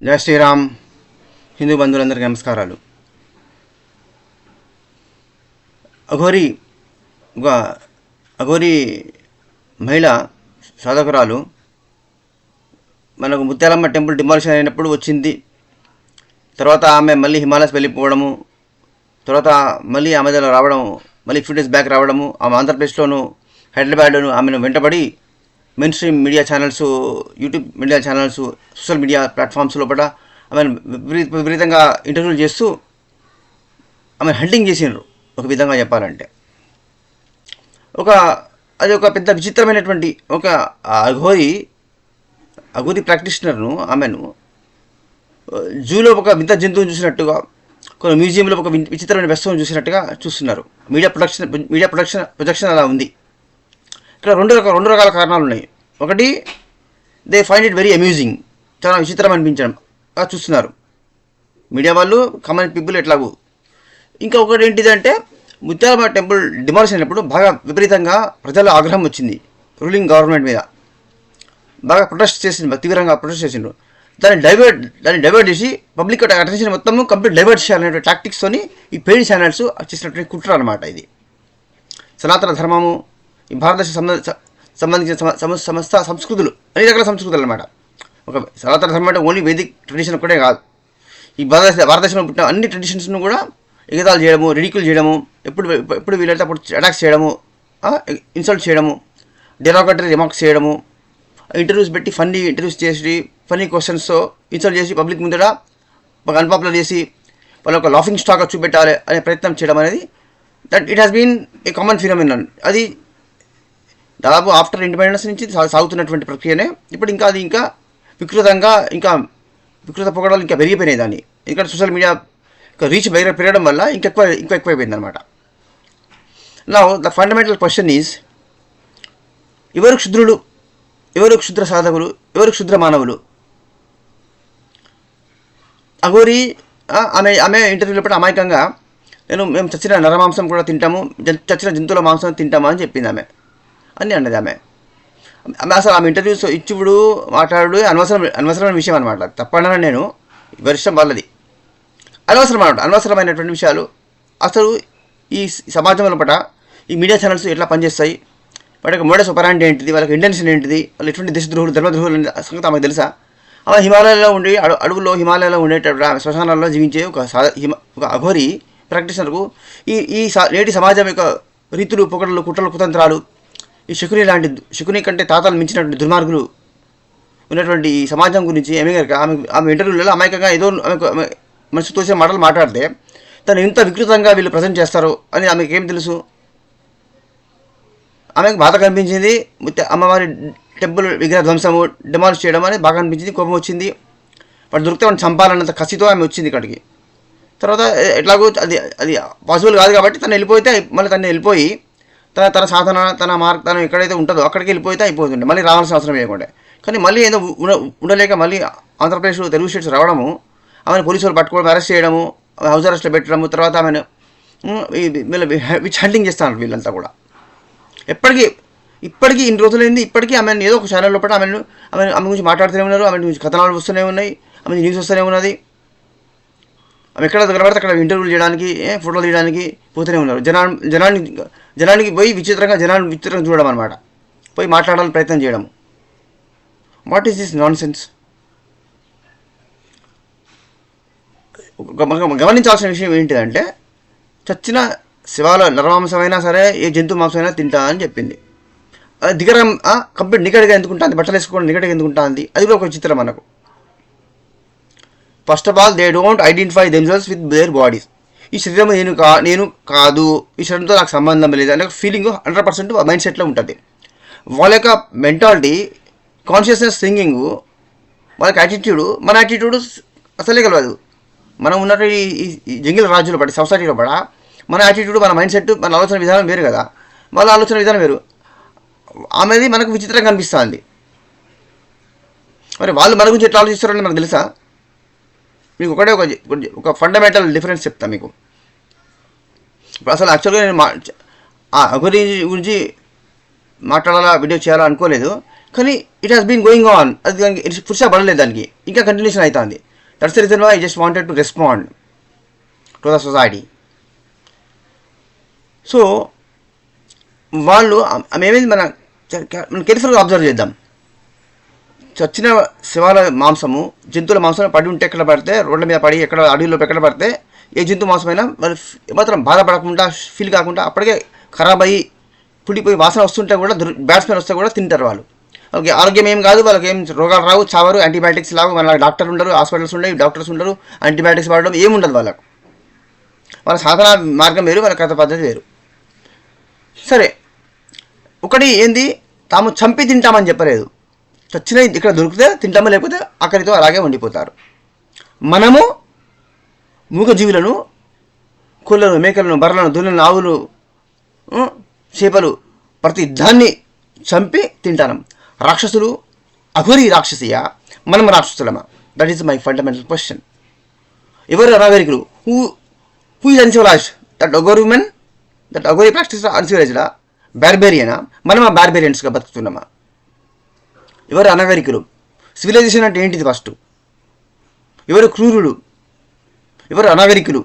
జై శ్రీరామ్. హిందూ బంధువులందరికీ నమస్కారాలు. అఘోరి ఒక అఘోరి మహిళ సాధకురాలు మనకు ముత్యాలమ్మ టెంపుల్ డిమాలిషన్ అయినప్పుడు వచ్చింది. తర్వాత ఆమె మళ్ళీ హిమాలయస్ వెళ్ళిపోవడము, తర్వాత మళ్ళీ ఆమె దగ్గర రావడము, మళ్ళీ ఫ్యూ డేస్ బ్యాక్ రావడము, ఆమె ఆంధ్రప్రదేశ్లోను హైదరాబాద్లోను ఆమెను వెంటబడి main stream media channels, YouTube media channels, social media platforms లోపల ఆమె విపరీతంగా ఇంటర్వ్యూలు చేస్తూ ఆమె హంటింగ్ చేసినారు. ఒక విధంగా చెప్పాలంటే అది ఒక పెద్ద విచిత్రమైనటువంటి ఒక అఘోరి ప్రాక్టీషనర్ను, ఆమెను జూలో ఒక వింత జంతువుని చూసినట్టుగా, కొన్ని మ్యూజియంలో ఒక విచిత్రమైన వస్తువును చూసినట్టుగా చూస్తున్నారు. మీడియా ప్రొజెక్షన్ అలా ఉంది. ఇక్కడ రెండు రకాల కారణాలు ఉన్నాయి. ఒకటి, they find it very amusing, చాలా విచిత్రం అనిపించడం చూస్తున్నారు మీడియా వాళ్ళు, కామన్ పీపుల్ ఎట్లాగూ. ఇంకొకటి ఏంటిదంటే, ముత్యాలమ్మ టెంపుల్ డిమాలిషన్ అయినప్పుడు బాగా విపరీతంగా ప్రజల ఆగ్రహం వచ్చింది రూలింగ్ గవర్నమెంట్ మీద. బాగా ప్రొటెస్ట్ చేసింది, తీవ్రంగా ప్రొటెస్ట్ చేసిండ్రు. దాన్ని డైవర్ట్ చేసి పబ్లిక్ అటెన్షన్ మొత్తము కంప్లీట్ డైవర్ట్ చేయాలనే టాక్టిక్స్తోని ఈ పెయిడ్ ఛానల్స్ చేసినటువంటి కుట్ర అనమాట ఇది. సనాతన ధర్మము, ఈ భారతదేశ సంబంధించిన సంస్కృతులు, అన్ని రకాల సంస్కృతులు అనమాట. ఒక సనాతన ధర్మం అంటే ఓన్లీ వేదిక్ ట్రెడిషన్ ఒక్కటే కాదు, ఈ భారతదేశంలో పుట్టిన అన్ని ట్రెడిషన్స్ను కూడా ఎగతాలు చేయడము, రిడిక్యూల్ చేయడము, ఎప్పుడు వీలైతే అప్పుడు అటాక్స్ చేయడము, ఇన్సల్ట్ చేయడము, డెరాగటరీ రిమార్క్స్ చేయడము, ఇంటర్వ్యూస్ పెట్టి ఫన్నీ ఇంటర్వ్యూస్ చేసి ఫన్నీ క్వశ్చన్స్తో ఇన్సల్ట్ చేసి పబ్లిక్ ముందర ఒక అన్పాపులర్ చేసి వాళ్ళ ఒక లాఫింగ్ స్టాక్ చూపెట్టాలి అనే ప్రయత్నం చేయడం అనేది that it has been a common phenomenon. అది దాదాపు ఆఫ్టర్ ఇండిపెండెన్స్ నుంచి సాగుతున్నటువంటి ప్రక్రియనే. ఇప్పుడు ఇంకా అది వికృత పొగడాలు ఇంకా పెరిగిపోయినాయి దాన్ని. ఇక్కడ సోషల్ మీడియా రీచ్ పెరగడం వల్ల ఎక్కువైపోయింది అనమాట. Now the fundamental question is, ఎవరు క్షుద్రులు, ఎవరు క్షుద్ర సాధకులు, ఎవరు క్షుద్ర మానవులు? అఘోరి ఆమె ఇంటర్వ్యూలో కూడా అమాయకంగా మేము చచ్చిన నరమాంసం కూడా తింటాము, చచ్చిన జంతువుల మాంసం తింటామా అని చెప్పింది ఆమె అన్నది. ఆమె అసలు ఆమె ఇంటర్వ్యూస్ ఇచ్చిప్పుడు మాట్లాడు అనవసరమైన విషయం అనమాట. తప్పన్నా నేను ఇష్టం వాళ్ళది, అనవసరమైనటువంటి విషయాలు. అసలు ఈ సమాజంలో పట ఈ మీడియా ఛానల్స్ ఎట్లా పనిచేస్తాయి, వాటికి మోడస్ ఆపరాండి ఏంటిది, వాళ్ళకి ఇంటెన్షన్ ఏంటిది, వాళ్ళు ఎటువంటి దేశద్రోహులు, ధర్మద్రోహులు అనే సంగతి ఆమెకు తెలుసా? ఆమె హిమాలయాల్లో ఉండి హిమాలయాల్లో ఉండేటప్పుడు ఆమె శ్మశానాల్లో జీవించే ఒక అఘోరి ప్రాక్టీషనర్కు ఈ నేటి సమాజం యొక్క రీతులు, పొగడలు, కుట్రలు, కుతంత్రాలు, ఈ శకుని కంటే తాతలు మించినటువంటి దుర్మార్గులు ఉన్నటువంటి ఈ సమాజం గురించి ఆమె ఇంటర్వ్యూలలో అమాయకంగా ఏదో ఆమె మనసు తోసే మాటలు మాట్లాడితే తను ఇంత వికృతంగా వీళ్ళు ప్రజెంట్ చేస్తారు అని ఆమెకు ఏం తెలుసు? ఆమెకు బాధ కనిపించింది. అమ్మవారి టెంపుల్ విగ్రహ ధ్వంసము, డిమాలిష్ చేయడం అనేది బాగా అనిపించింది, కోపం వచ్చింది. వాడు దొరికితే వాడిని చంపాలన్నంత కసితో ఆమె వచ్చింది ఇక్కడికి. తర్వాత ఎట్లాగో అది పాసిబుల్ కాదు కాబట్టి తను వెళ్ళిపోయి తన సాధన, తను ఎక్కడైతే ఉంటుందో అక్కడికి వెళ్ళిపోతే అయిపోతుండే, మళ్ళీ రావాల్సిన అవసరం లేకుండా. కానీ మళ్ళీ ఏదో ఉండలేక మళ్ళీ ఆంధ్రప్రదేశ్ తెలుగు స్టేట్స్ రావడము, ఆమెను పోలీసు వాళ్ళు పట్టుకోవడం, అరెస్ట్ చేయడము, హౌస్ అరెస్ట్లో పెట్టడము, తర్వాత ఆమెను విచ్ హంటింగ్ చేస్తున్నారు వీళ్ళంతా కూడా. ఇప్పటికీ ఇన్ని రోజులైంది, ఇప్పటికీ ఆమెను ఏదో ఒక ఛానల్ లోపల ఆమె గురించి మాట్లాడుతూనే ఉన్నారు, ఆమె గురించి కథనాలు వస్తూనే ఉన్నాయి, ఆమె న్యూస్ వస్తూనే ఉన్నది. ఆమె ఎక్కడ దగ్గర అక్కడ ఇంటర్వ్యూలు చేయడానికి, ఫోటోలు తీయడానికి పోతూనే ఉన్నారు. జనానికి పోయి విచిత్రంగా చూడడం అనమాట, పోయి మాట్లాడాలని ప్రయత్నం చేయడం. What is this non sense? గమనించాల్సిన విషయం ఏంటిదంటే, చచ్చిన శివాల నరమాంసమైనా సరే, ఏ జంతు మాంసమైనా తింటా అని చెప్పింది. కంప్లీట్ నిగడిగా ఎందుకుంటుంది, బట్టలు వేసుకోవడం నిగడిగా ఎందుకుంటుంది, అది కూడా ఒక చిత్రం మనకు. First of all, they don't identify themselves with their bodies. ఈ శరీరం నేను కాదు, ఈ శరీరంతో నాకు సంబంధం లేదు అనే ఫీలింగ్ 100% మైండ్ సెట్లో ఉంటుంది. వాళ్ళ యొక్క మెంటాలిటీ, కాన్షియస్నెస్, థింకింగ్, వాళ్ళకి యాటిట్యూడ్, మన యాటిట్యూడ్ అసలే కలవదు. మనం ఉన్నట్టు ఈ జంగిల్ రాజులో పడి సొసైటీలో పడ మన యాటిట్యూడ్, మన మైండ్ సెట్, మన ఆలోచన విధానం వేరు కదా, వాళ్ళ ఆలోచన విధానం వేరు. ఆమెది మనకు విచిత్రంగా అనిపిస్తుంది. మరి వాళ్ళు మన గురించి ఎట్లా ఆలోచిస్తారని మనకు తెలుసా? మీకు ఒక ఫండమెంటల్ డిఫరెన్స్ చెప్తాను మీకు. ఇప్పుడు అసలు యాక్చువల్గా నేను అఘోరి గురించి మాట్లాడాలా, వీడియో చేయాలా అనుకోలేదు. కానీ it has been going on. అది దానికి పురుష పడలేదు, దానికి ఇంకా కంటిన్యూషన్ అవుతుంది. That's the reason why I just wanted to respond to the society. So వాళ్ళు మేమేది మనం కేర్ఫుల్గా అబ్జర్వ్ చేద్దాం. చచ్చిన శివాల మాంసము, జంతువుల మాంసం పడి ఉంటే ఎక్కడ పడితే, రోడ్ల మీద పడి ఎక్కడ అడవిలో ఎక్కడ పడితే, ఏ జంతు మాంసమైనా వాళ్ళు ఏమాత్రం బాధపడకుండా, ఫీల్ కాకుండా అప్పటికే ఖరాబ్ అయ్యి పుడిపోయి వాసన వస్తుంటే కూడా, బ్యాడ్ స్మెల్ వస్తే కూడా తింటారు వాళ్ళు. వాళ్ళకి ఆరోగ్యం ఏం కాదు, వాళ్ళకి ఏం రోగాలు రావు, చావరు. యాంటీబయాటిక్స్ లాగా మన డాక్టర్ ఉండరు, హాస్పిటల్స్ ఉండవు, డాక్టర్స్ ఉండరు, యాంటీబయాటిక్స్ వాడడం ఏముండదు వాళ్ళకు. వాళ్ళ సాధన మార్గం వేరు, వాళ్ళ కథ పద్ధతి వేరు. సరే, ఒకటి ఏంది, తాము చంపి తింటామని చెప్పలేదు. చచ్చిన ఇక్కడ దొరికితే తింటామో, లేకపోతే అక్కడితో అలాగే వండిపోతారు. మనము మూగజీవులను, కోళ్ళను, మేకలను, బర్రెలను, దున్నలను, ఆవులు, చేపలు, ప్రతి దాన్ని చంపి తింటాం. రాక్షసులు అఘోరి రాక్షసియా, మనం రాక్షసులమా? That is my fundamental question. ఎవరు అనాగరికులు? Who is uncivilized? That Aghori women, that Aghori practice అన్సివలైజ్డా? బార్బేరియనా? మనం ఆ బార్బేరియన్స్గా బతుకుతున్నామా? ఎవరు అనాగరికులు? సివిలైజేషన్ అంటే ఏంటిది? ఫస్ట్ ఎవరు క్రూరులు? ఎవరు అనాగరికులు?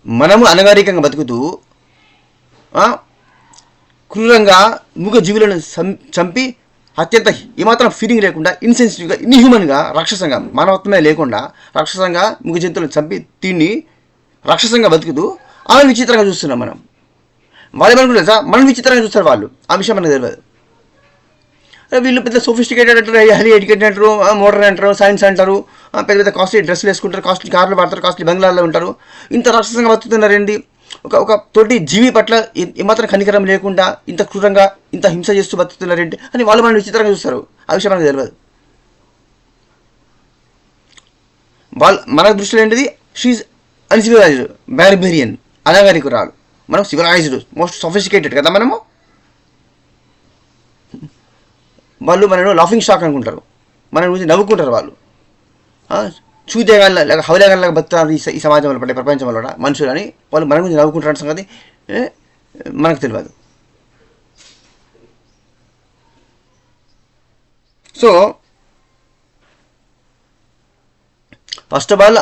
మనము అనాగరికంగా బతుకుతూ క్రూరంగా మూగ జీవులను చంపి అత్యంత ఏమాత్రం ఫీలింగ్ లేకుండా, ఇన్సెన్సిటివ్గా, ఇన్హ్యూమన్గా, రాక్షసంగా, మానవత్వమే లేకుండా రాక్షసంగా మూగ జంతువులను చంపి తిని రాక్షసంగా బతుకుతూ ఆమె విచిత్రంగా చూస్తున్నాం మనం. వాళ్ళేమనుకుంటారు తెలుసా? మనం విచిత్రంగా చూస్తారు వాళ్ళు. ఆ విషయం మనకు తెలియదు. వీళ్ళు పెద్ద సోఫిస్టికేటెడ్ అంటారు, హైలీ ఎడ్యుకేటెడ్ అంటారు, మోడర్న్ అంటారు, సైన్స్ అంటారు, పెద్ద పెద్ద కాస్ట్లీ డ్రెస్సులు వేసుకుంటారు, కాస్ట్లీ కార్లు పడతారు, కాస్ట్లీ బంగ్లాల్లో ఉంటారు. ఇంత రాక్షసంగా బతుకుతున్నారేంటి? ఒక తోటి జీవి పట్ల ఏమాత్రం కనికరం లేకుండా ఇంత క్రూరంగా, ఇంత హింస చేస్తూ బతుకుతున్నారేంటి అని వాళ్ళు మనం విచిత్రంగా చూస్తారు. ఆ విషయం మనకు తెలియదు. మన దృష్టిలో ఏంటిది? షీఈ్ అన్సివిలైజ్డ్, బార్బేరియన్, అనాగరికురాలు. మనం సివిలైజ్డ్, మోస్ట్ సొఫిస్టికేటెడ్ కదా మనము. వాళ్ళు మనను లాఫింగ్ స్టాక్ అనుకుంటారు, మన గురించి నవ్వుకుంటారు వాళ్ళు. చూదేగాళ్ళ లేక హౌలేగాళ్ళగా బతుకుతారు ఈ సమాజంలో, పడే ప్రపంచంలో మనుషులు అని వాళ్ళు మన గురించి నవ్వుకుంటారన్న సంగతి మనకు తెలియదు. So first of all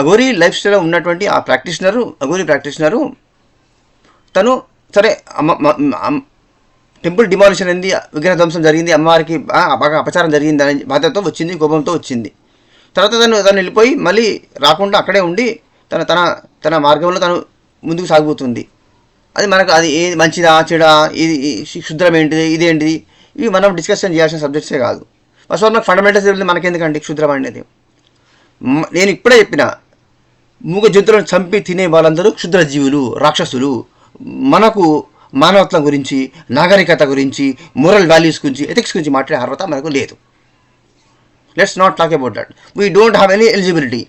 Aghori life స్టైల్లో ఉన్నటువంటి ఆ అఘోరి ప్రాక్టీషనరు తను సరే టెంపుల్ డిమాలిషన్ అయింది, విగ్రహ ధ్వంసం జరిగింది, అమ్మవారికి బాగా అపచారం జరిగింది అనే బాధతో వచ్చింది, కోపంతో వచ్చింది. తర్వాత తను వెళ్ళిపోయి మళ్ళీ రాకుండా అక్కడే ఉండి తన మార్గంలో తను ముందుకు సాగిపోతుంది. అది మనకు అది ఏది మంచిదా చెడా, ఇది క్షుద్రం ఏంటిది, ఇదేంటిది, ఇవి మనం డిస్కషన్ చేయాల్సిన సబ్జెక్ట్సే కాదు. ఫస్ట్ ఆఫ్ నాకు ఫండమెంటల్స్ తెలియదు మనకెందుకండి క్షుద్రం అనేది. నేను ఇప్పుడే చెప్పిన, మూగ జంతువులను చంపి తినే వాళ్ళందరూ క్షుద్ర జీవులు, రాక్షసులు. మనకు మానవత్వం గురించి, నాగరికత గురించి, మోరల్ వాల్యూస్ గురించి, ఎథిక్స్ గురించి మాట్లాడే అర్హత మనకు లేదు. Let's not talk about that. We don't have any eligibility.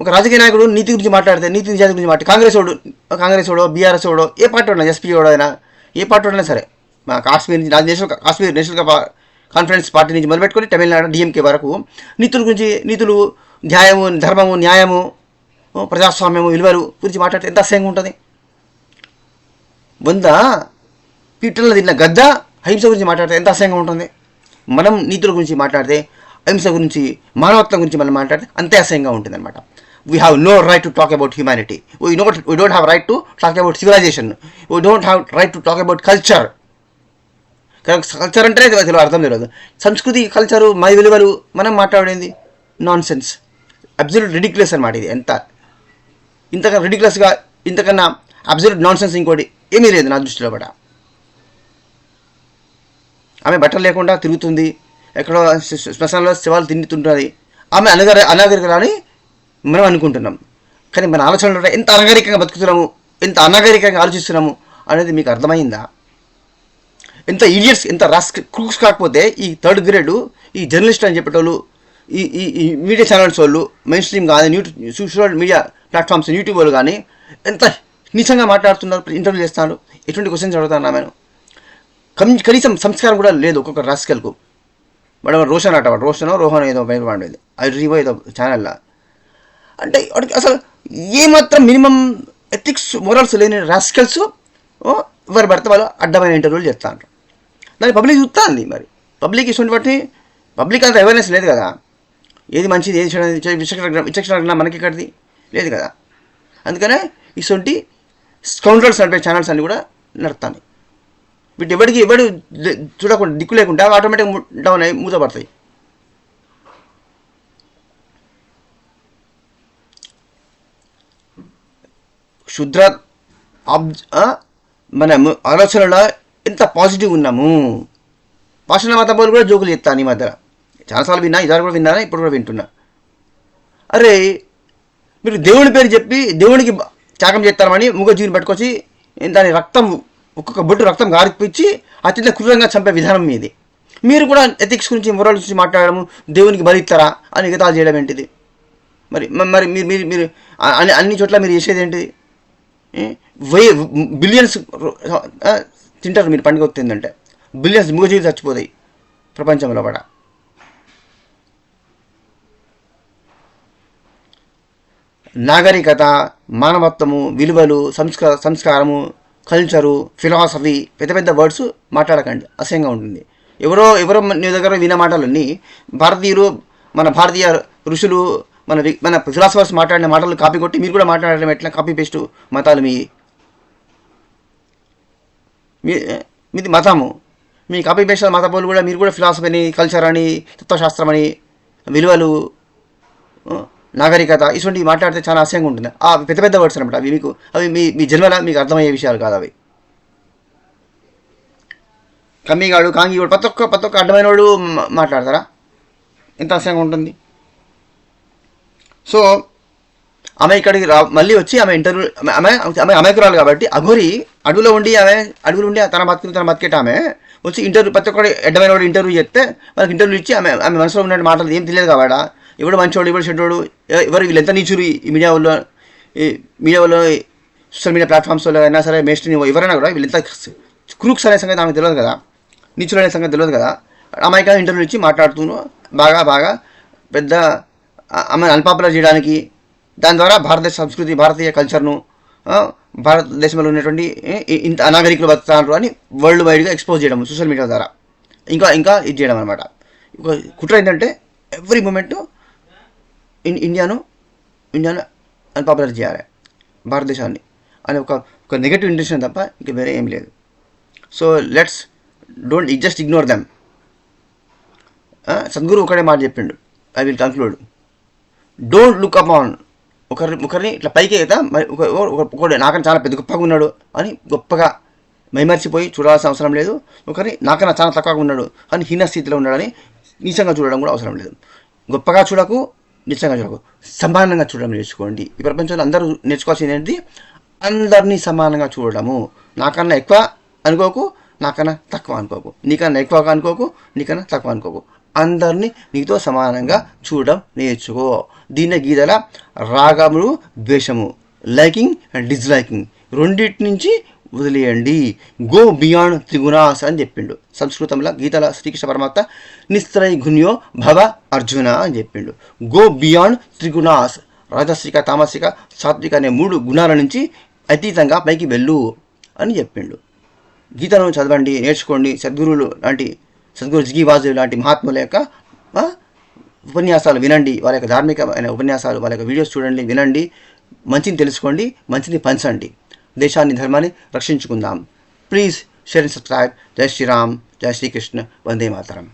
ఒక రాజకీయ నాయకుడు నీతి గురించి మాట్లాడితే, నీతి నిజాతి గురించి మాట్లాడి కాంగ్రెస్ వాడో, బీఆర్ఎస్ వాడో, ఏ పార్టీ వాడినా, ఎస్పీ వాడైనా, ఏ పార్టీ వాడైనా సరే, మా కాశ్మీర్ నుంచి కాశ్మీర్ నేషనల్ కాన్ఫరెన్స్ పార్టీ నుంచి మొదలుపెట్టుకొని తమిళనాడు డిఎంకే వరకు నీతుల గురించి, నీతులు, న్యాయము, ధర్మము, న్యాయము, ప్రజాస్వామ్యము, విలువలు గురించి మాట్లాడితే ఎంత అసహ్యంగా ఉంటుంది. పీటల్లో తిన్న గద్ద అహింస గురించి మాట్లాడితే ఎంత అసహ్యంగా ఉంటుంది. మనం నీతుల గురించి మాట్లాడితే, అహింస గురించి, మానవత్వం గురించి మనం మాట్లాడితే అంతే అసహ్యంగా ఉంటుంది అనమాట. We have no right to talk about humanity. We don't have right to talk about civilization. We don't have right to talk about culture. Culture అంటే తెలియదు, అర్థం తెలియదు. సంస్కృతి, కల్చరు, మై విలువలు మనం మాట్లాడేది నాన్ సెన్స్, అబ్సల్యూట్ రిడిక్యులస్ అనమాట. ఇది ఇంతకన్నా రిడిక్యులస్గా, ఇంతకన్నా అబ్సల్యూట్ నాన్ సెన్స్ ఇంకోటి ఏమీ లేదు నా దృష్టిలో కూడా. ఆమె బట్టలు లేకుండా తిరుగుతుంది, ఎక్కడో శ్మశానంలో శవాలు తింటుంటుంది. ఆమె అనాగరికరాని మనం అనుకుంటున్నాం. కానీ మన ఆలోచనలో ఎంత అనాగరికంగా బతుకుతున్నాము, ఎంత అనాగరికంగా ఆలోచిస్తున్నాము అనేది మీకు అర్థమైందా? ఎంత ఈడియట్స్, ఎంత క్రూక్స్ కాకపోతే ఈ థర్డ్ గ్రేడ్, ఈ జర్నలిస్ట్ అని చెప్పేటోళ్ళు, ఈ మీడియా ఛానల్స్ వాళ్ళు, మెయిన్ స్ట్రీమ్ కానీ, సోషల్ మీడియా ప్లాట్ఫామ్స్, యూట్యూబ్ వాళ్ళు కానీ ఎంత నీచంగా మాట్లాడుతున్నారు, ఇంటర్వ్యూ చేస్తున్నారు, ఎటువంటి క్వశ్చన్స్ అడుగుతాను నేను. కనీసం సంస్కారం కూడా లేదు ఒక్కొక్క రాస్కల్కు. మేడం రోషన్ రోహన్ ఏదో వాడేది రీవో ఏదో ఛానల్లో. అంటే వాడికి అసలు ఏమాత్రం మినిమం ఎథిక్స్, మోరల్స్ లేని రాస్కల్స్ ఎవరు పడితే వాళ్ళు అడ్డమైన ఇంటర్వ్యూలు చేస్తూ ఉంటారు. దాన్ని పబ్లిక్ చూస్తుంది. మరి పబ్లిక్ ఇటువంటి బట్టి పబ్లిక్ అంత అవేర్నెస్ లేదు కదా, ఏది మంచిది ఏది విచక్షణ మనకి ఇక్కడిది లేదు కదా. అందుకనే ఇటువంటి స్కౌండర్స్ నడిపే ఛానల్స్ అన్నీ కూడా నడుస్తాయి. వీటి ఎవడు చూడకుండా దిక్కు లేకుండా ఆటోమేటిక్గా డౌన్ అయ్యి మూతపడతాయి. శుద్ర మన ఆలోచనలో ఎంత పాజిటివ్ ఉన్నాము. పాషణ మత బోలు కూడా జోకులు చెప్తాను ఈ మధ్యలో, చాలాసార్లు విన్నా, ఇదారు కూడా విన్నాను, ఇప్పుడు కూడా వింటున్నా. అరే మీరు దేవుని పేరు చెప్పి దేవునికి త్యాగం చేస్తారని మూగజీవిని పట్టుకొచ్చి దాని రక్తం ఒక్కొక్క బొట్టు రక్తం గారిపించి అత్యంత క్రూరంగా చంపే విధానం మీది. మీరు కూడా ఎథిక్స్ గురించి మొరల్ గురించి మాట్లాడము, దేవునికి బలిస్తారా అని ఎగతాలు చేయడం ఏంటిది? మరి మరి మీరు మీరు మీరు అన్ని చోట్ల మీరు చేసేది ఏంటిది? బిలియన్స్ తింటారు మీరు పండుగ వస్తుందంటే, బిలియన్స్ మూగజీవి చచ్చిపోతాయి ప్రపంచంలో కూడా. నాగరికత, మానవత్వము, విలువలు, సంస్కారము, కల్చరు, ఫిలాసఫీ, పెద్ద పెద్ద వర్డ్స్ మాట్లాడకండి, అసహ్యంగా ఉంటుంది. ఎవరో నీ దగ్గర విన్న మాటలన్నీ భారతీయులు, మన భారతీయ ఋషులు, మన ఫిలాసఫర్స్ మాట్లాడిన మాటలు కాపీ కొట్టి మీరు కూడా మాట్లాడడం ఎట్లా? కాపీ పేస్ట్ మతాలు మీది మతము, మీ కాపీ పేస్ట్ మత పోలు కూడా మీరు కూడా ఫిలాసఫీ అని, కల్చర్ అని, తత్వశాస్త్రం అని, విలువలు, నాగరికత ఇటువంటి మాట్లాడితే చాలా అసహ్యంగా ఉంటుంది. ఆ పెద్ద పెద్ద వర్డ్స్ అనమాట అవి. అవి మీ జన్మలా మీకు అర్థమయ్యే విషయాలు కాదు అవి. కమ్మిగాడు, కాంగిగాడు, ప్రతి ఒక్క అడ్డమైన వాడు మాట్లాడతారా? ఎంత అసహ్యంగా ఉంటుంది. సో ఆమె ఇక్కడికి మళ్ళీ వచ్చి ఆమె ఇంటర్వ్యూ, ఆమె అమాయకురాలు కాబట్టి అఘోరి అడవిలో ఉండి తన బతికేట ఆమె వచ్చి ఇంటర్వ్యూ, ప్రతి ఒక్కటి అడ్డమైన వాడు ఇంటర్వ్యూ చేస్తే మనకి ఇంటర్వ్యూ ఇచ్చి ఆమె మనసులో ఉన్న మాటలు ఏం తెలియదు కాబట్టి ఎవడు మంచోడు ఎవడు చెడ్డోడు, ఎవరు వీళ్ళెంత నీచురు ఈ మీడియా వాళ్ళు సోషల్ మీడియా ప్లాట్ఫామ్స్లో అయినా సరే, మేస్ట్ని ఎవరైనా కూడా వీళ్ళెంత క్రూక్స్ అనే సంగతి ఆమెకు తెలియదు కదా, నీచులు అనే సంగతి తెలియదు కదా. అమాయక ఇంటర్వ్యూ ఇచ్చి మాట్లాడుతూను బాగా పెద్ద ఆమె అన్పాపులర్ చేయడానికి, దాని ద్వారా భారతదేశ సంస్కృతి, భారతీయ కల్చర్ను, భారతదేశంలో ఉన్నటువంటి ఇంత అనాగరికులు బతుకుతారు అని వరల్డ్ వైడ్గా ఎక్స్పోజ్ చేయడం సోషల్ మీడియా ద్వారా, ఇంకా ఇది చేయడం అనమాట. కుట్ర ఏంటంటే ఎవ్రీ మూమెంట్ ఇండియాను అన్పాపులర్ చేయాలి, భారతదేశాన్ని అని ఒక నెగటివ్ ఇంటెన్షన్ తప్ప ఇంకా వేరే ఏం లేదు. So don't just ignore them. Sadhguru ఒకటే మాట చెప్పిండు, I will conclude. Don't look up on ఒకరిని ఇట్లా పైకి అవుతా ఒకటి నాకన్నా చాలా పెద్ద గొప్పగా ఉన్నాడు అని గొప్పగా మైమర్చిపోయి చూడాల్సిన అవసరం లేదు. ఒకరిని నాకన్నా చాలా తక్కువగా ఉన్నాడు అని హీన స్థితిలో ఉన్నాడని నీచంగా చూడడం కూడా అవసరం లేదు. గొప్పగా చూడకు, నీచంగా చూడకు, సమానంగా చూడడం నేర్చుకోండి. ఈ ప్రపంచంలో అందరూ నేర్చుకోవాల్సింది ఏంటి? అందరినీ సమానంగా చూడడము. నాకన్నా ఎక్కువ అనుకోకు, నాకన్నా తక్కువ అనుకోకు, నీకన్నా ఎక్కువగా అనుకోకు, నీకన్నా తక్కువ అనుకోకు, అందరినీ నీతో సమానంగా చూడడం నేర్చుకో. దీన్ని గీతల రాగములు, ద్వేషము, లైకింగ్ అండ్ డిస్లైకింగ్ రెండింటి నుంచి వదిలేయండి. గో బియాండ్ త్రిగుణాస్ అని చెప్పిండు సంస్కృతంలో గీతల శ్రీకృష్ణ పరమాత్మ. నిస్త్రైగుణ్యో భవ అర్జున అని చెప్పిండు. గో బియాండ్ త్రిగుణాస్, రాజసిక, తామసిక, సాత్విక అనే 3 గుణాల నుంచి అతీతంగా పైకి వెళ్ళు అని చెప్పిండు. గీతను చదవండి, నేర్చుకోండి. సద్గురు జిగివాజు లాంటి మహాత్ముల యొక్క ఉపన్యాసాలు వినండి, వాళ్ళ యొక్క ధార్మికమైన ఉపన్యాసాలు, వాళ్ళ యొక్క వీడియోస్ చూడండి, వినండి, మంచిని తెలుసుకోండి, మంచిని పంచండి. దేశాన్ని, ధర్మాన్ని రక్షించుకుందాం. Please share and subscribe. జై శ్రీరామ్, జై శ్రీకృష్ణ, వందే మాతరం.